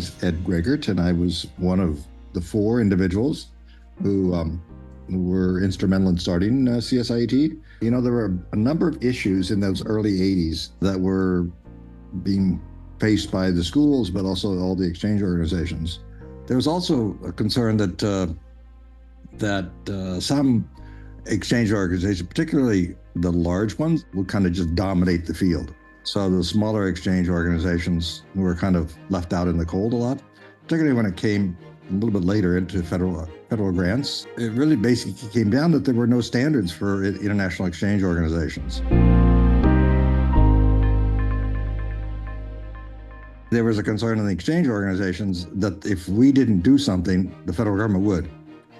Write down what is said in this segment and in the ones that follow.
is Ed Gregert, and I was one of the 4 individuals who were instrumental in starting CSIET. You know, there were a number of issues in those early 80s that were being faced by the schools, but also all the exchange organizations. There was also a concern that some exchange organizations, particularly the large ones, would kind of just dominate the field. So the smaller exchange organizations were kind of left out in the cold a lot, particularly when it came a little bit later into federal grants. It really basically came down that there were no standards for international exchange organizations. There was a concern in the exchange organizations that if we didn't do something, the federal government would.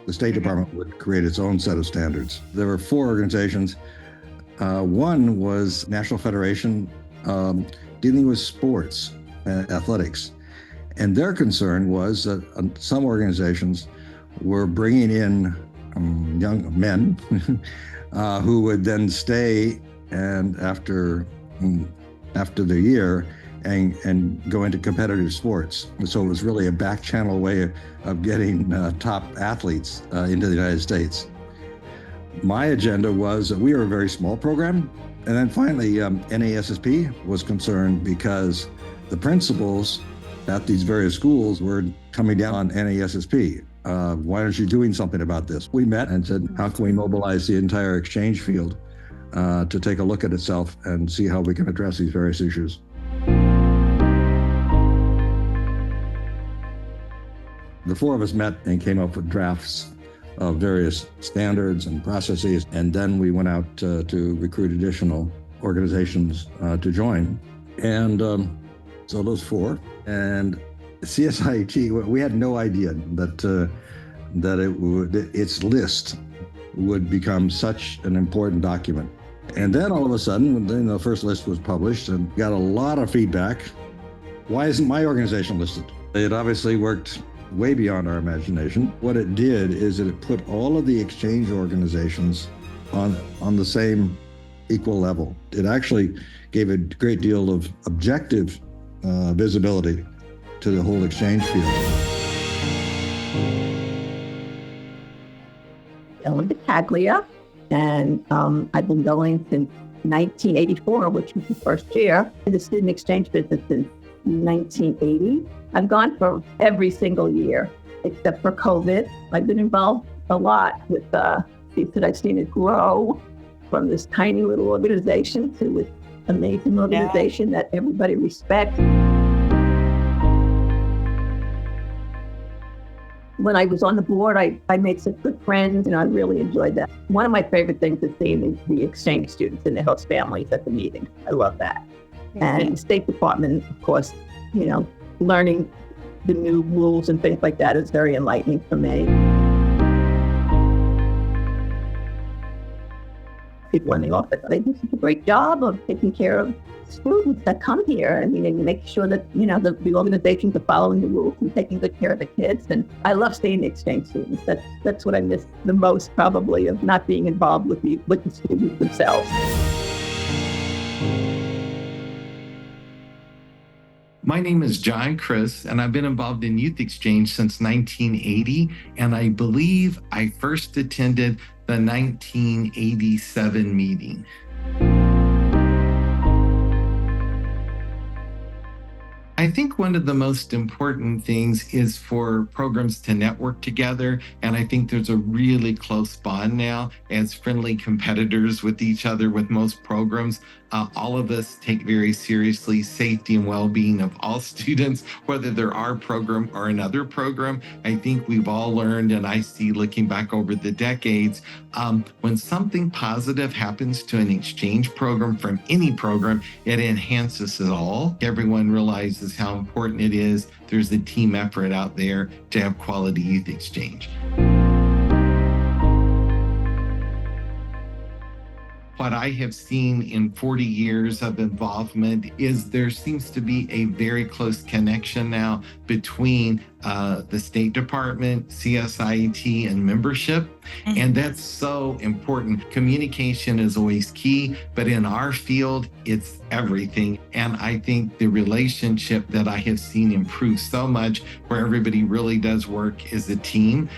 The State Department would create its own set of standards. There were 4 organizations. One was National Federation dealing with sports, athletics. And their concern was that some organizations were bringing in young men who would then stay and after the year and go into competitive sports. So it was really a back channel way of getting top athletes into the United States. My agenda was that we were a very small program. And then finally, NASSP was concerned because the principals at these various schools were coming down on NASSP. Why aren't you doing something about this? We met and said, how can we mobilize the entire exchange field to take a look at itself and see how we can address these various issues? The 4 of us met and came up with drafts of various standards and processes, and then we went out to recruit additional organizations to join. And so those 4. And CSIET, we had no idea that its list would become such an important document. And then all of a sudden, when the first list was published and got a lot of feedback, why isn't my organization listed? It obviously worked way beyond our imagination. What it did is that it put all of the exchange organizations on the same equal level. It actually gave a great deal of objective visibility to the whole exchange field. Ellen Battaglia, and I've been going since 1984, which was the first year. The student exchange business since 1980. I've gone for every single year, except for COVID. I've been involved a lot with CSIET. I've seen it grow from this tiny little organization to this amazing organization that everybody respects. When I was on the board, I made some good friends, and I really enjoyed that. One of my favorite things to see is the exchange students and their host families at the meeting. I love that. And the State Department, of course, you know, learning the new rules and things like that is very enlightening for me. People in the office, they do such a great job of taking care of students that come here and make sure that, the organizations are following the rules and taking good care of the kids. And I love seeing the exchange students. That's what I miss the most, probably, of not being involved with the students themselves. My name is John Chris, and I've been involved in Youth Exchange since 1980, and I believe I first attended the 1987 meeting. I think one of the most important things is for programs to network together, and I think there's a really close bond now as friendly competitors with each other with most programs. All of us take very seriously safety and well-being of all students, whether they're our program or another program. I think we've all learned, and I see looking back over the decades, when something positive happens to an exchange program from any program, it enhances it all. Everyone realizes how important it is. There's a team effort out there to have quality youth exchange. What I have seen in 40 years of involvement is there seems to be a very close connection now between the State Department, CSIET, and membership. And that's so important. Communication is always key, but in our field, it's everything. And I think the relationship that I have seen improve so much, where everybody really does work as a team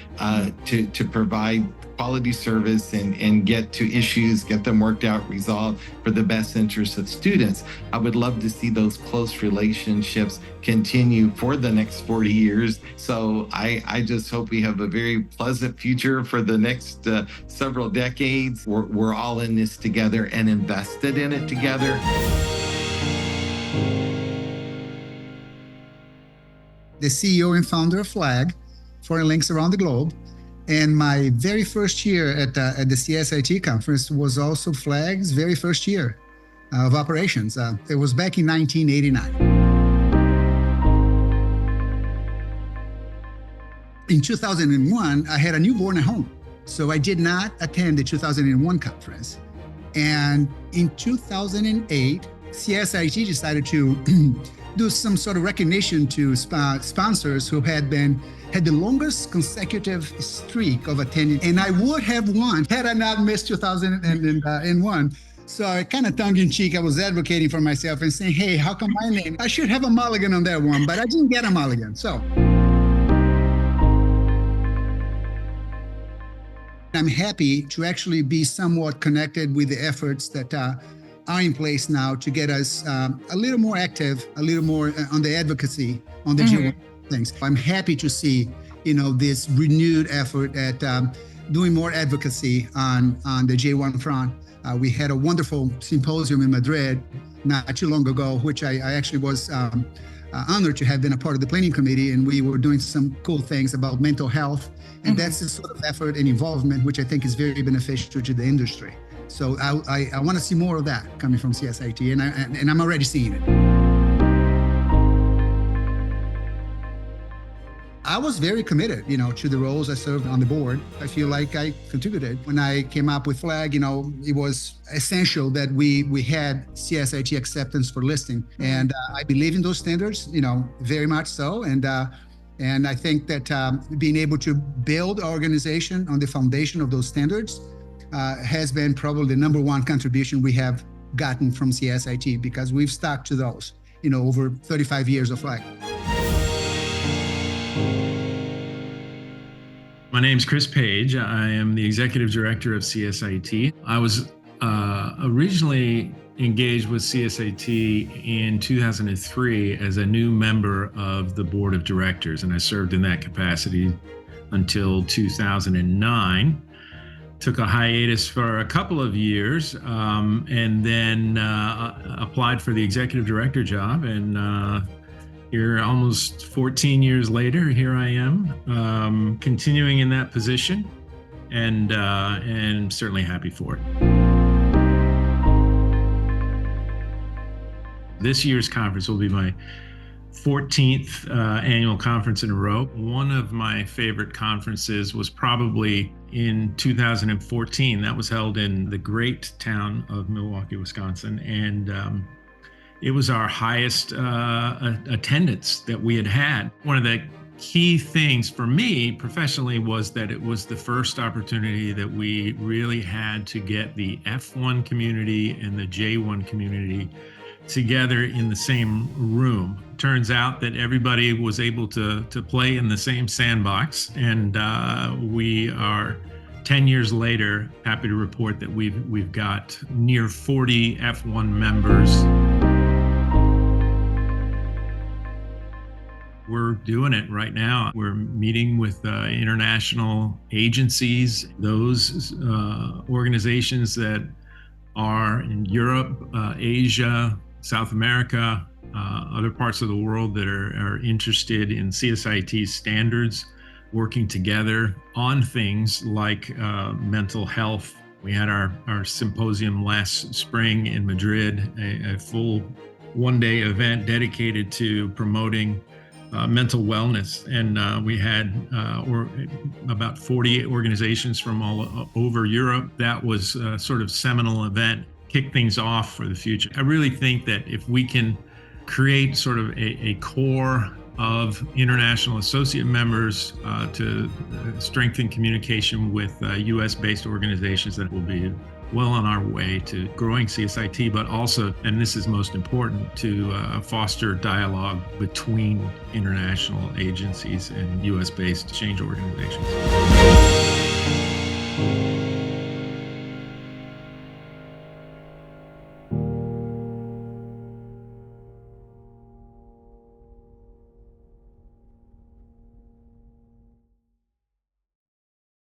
to provide quality service and get to issues, get them worked out, resolved for the best interest of students. I would love to see those close relationships continue for the next 40 years. So I just hope we have a very pleasant future for the next several decades. We're all in this together and invested in it together. The CEO and founder of FLAG, Foreign Links Around the Globe. And my very first year at the CSIT conference was also FLAG's very first year of operations. It was back in 1989. In 2001, I had a newborn at home, so I did not attend the 2001 conference. And in 2008, CSIT decided to do some sort of recognition to sponsors who had the longest consecutive streak of attending. And I would have won had I not missed 2001. So kind of tongue-in-cheek, I was advocating for myself and saying, hey, how come my name? I should have a mulligan on that one, but I didn't get a mulligan. So I'm happy to actually be somewhat connected with the efforts that are in place now to get us a little more active, a little more on the advocacy on the G1 things. I'm happy to see, this renewed effort at doing more advocacy on the J1 front. We had a wonderful symposium in Madrid not too long ago, which I actually was honored to have been a part of the planning committee, and we were doing some cool things about mental health. And that's the sort of effort and involvement which I think is very beneficial to the industry. So I want to see more of that coming from CSIT, and I'm already seeing it. I was very committed, to the roles I served on the board. I feel like I contributed. When I came up with FLAG, it was essential that we had CSIT acceptance for listing. And I believe in those standards, very much so. And I think that being able to build our organization on the foundation of those standards has been probably the number one contribution we have gotten from CSIT, because we've stuck to those, over 35 years of FLAG. My name's Chris Page. I am the executive director of CSIT. I was originally engaged with CSIT in 2003 as a new member of the board of directors, and I served in that capacity until 2009. Took a hiatus for a couple of years, and then applied for the executive director job, and here almost 14 years later, here I am, continuing in that position, and certainly happy for it. This year's conference will be my 14th annual conference in a row. One of my favorite conferences was probably in 2014. That was held in the great town of Milwaukee, Wisconsin, and it was our highest attendance that we had had. One of the key things for me professionally was that it was the first opportunity that we really had to get the F1 community and the J1 community together in the same room. Turns out that everybody was able to play in the same sandbox, and we are 10 years later happy to report that we've got near 40 F1 members. We're doing it right now. We're meeting with international agencies, those organizations that are in Europe, Asia, South America, other parts of the world that are interested in CSIT's standards, working together on things like mental health. We had our symposium last spring in Madrid, a full one-day event dedicated to promoting mental wellness, and we had about 40 organizations from all over Europe. That was a sort of seminal event, kick things off for the future. I really think that if we can create sort of a core of international associate members to strengthen communication with US-based organizations that will be well on our way to growing CSIT, but also, and this is most important, to foster dialogue between international agencies and US-based change organizations.